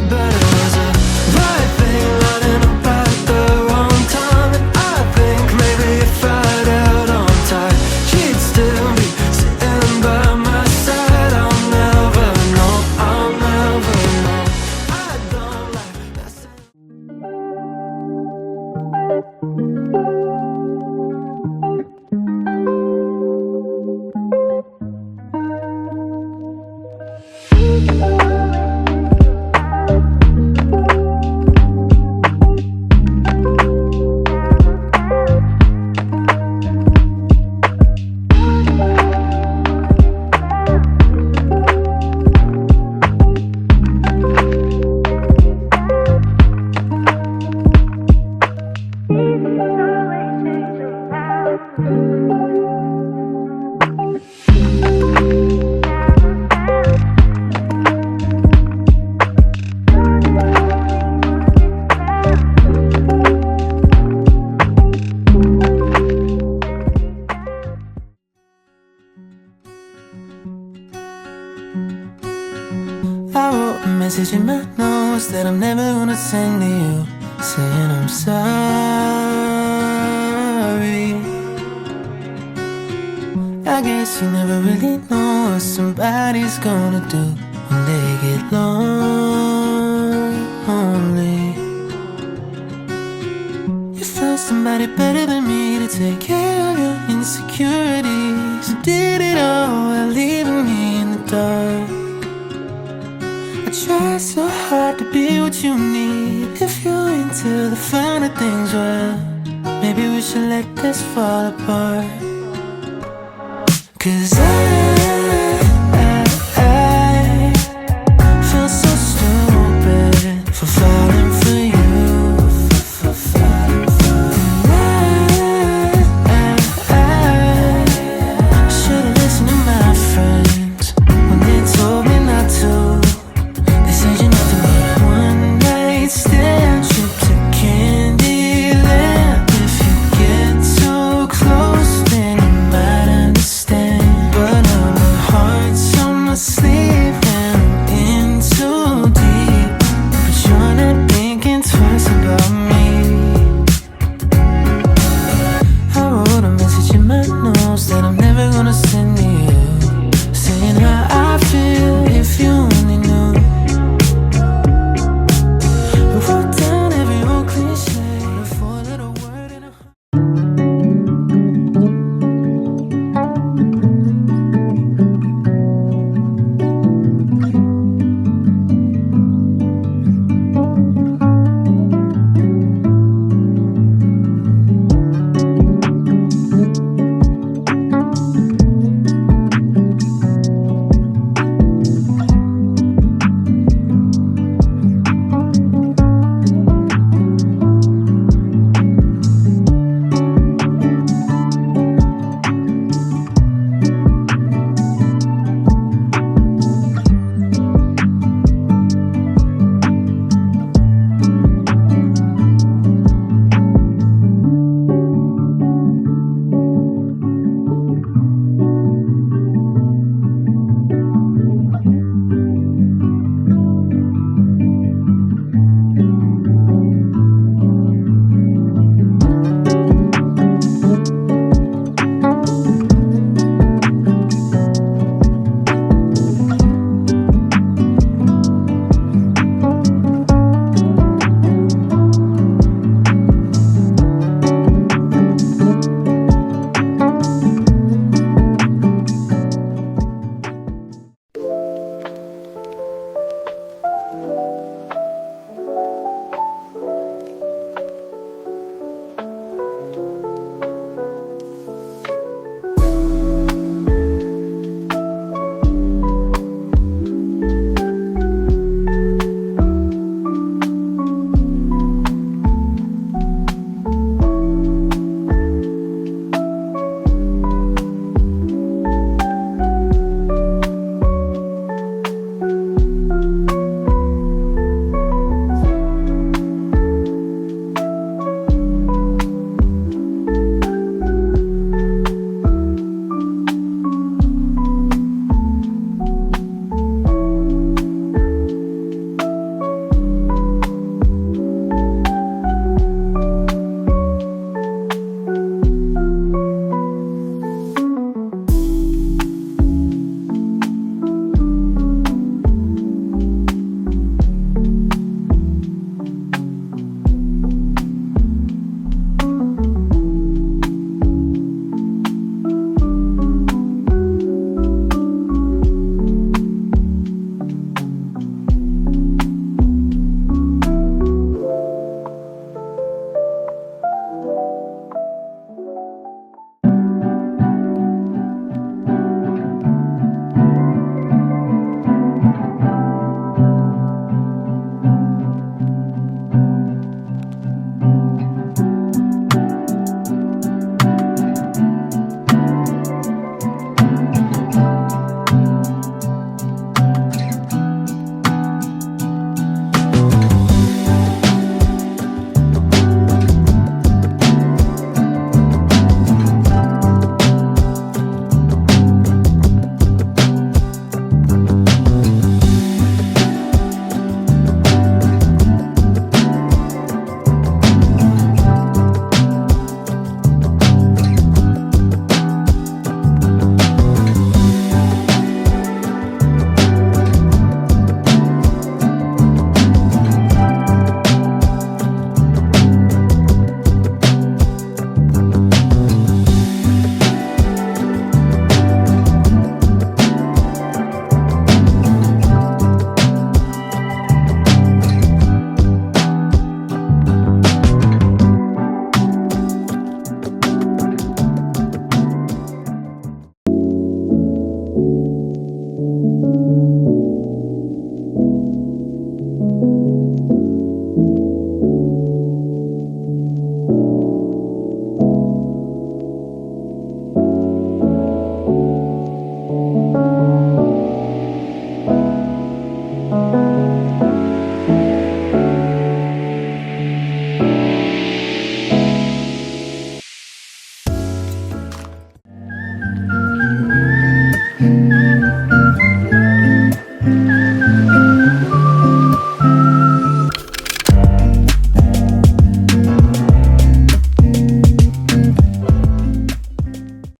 but it was a right thing lining up at the wrong time. And I think maybe if I'd held on tight, she'd still be sitting by my side. I'll never know, I'll never know. I don't like messing. I wrote a message in my notes that I'm never gonna send to you, saying I'm sorry. I guess you never really know what somebody's gonna do when they get lonely. You found somebody better than me to take care of your insecurities. You did it all while leaving me in the dark. I try so hard to be what you need. If you're into the finer things, well, maybe we should let this fall apart. 'Cause I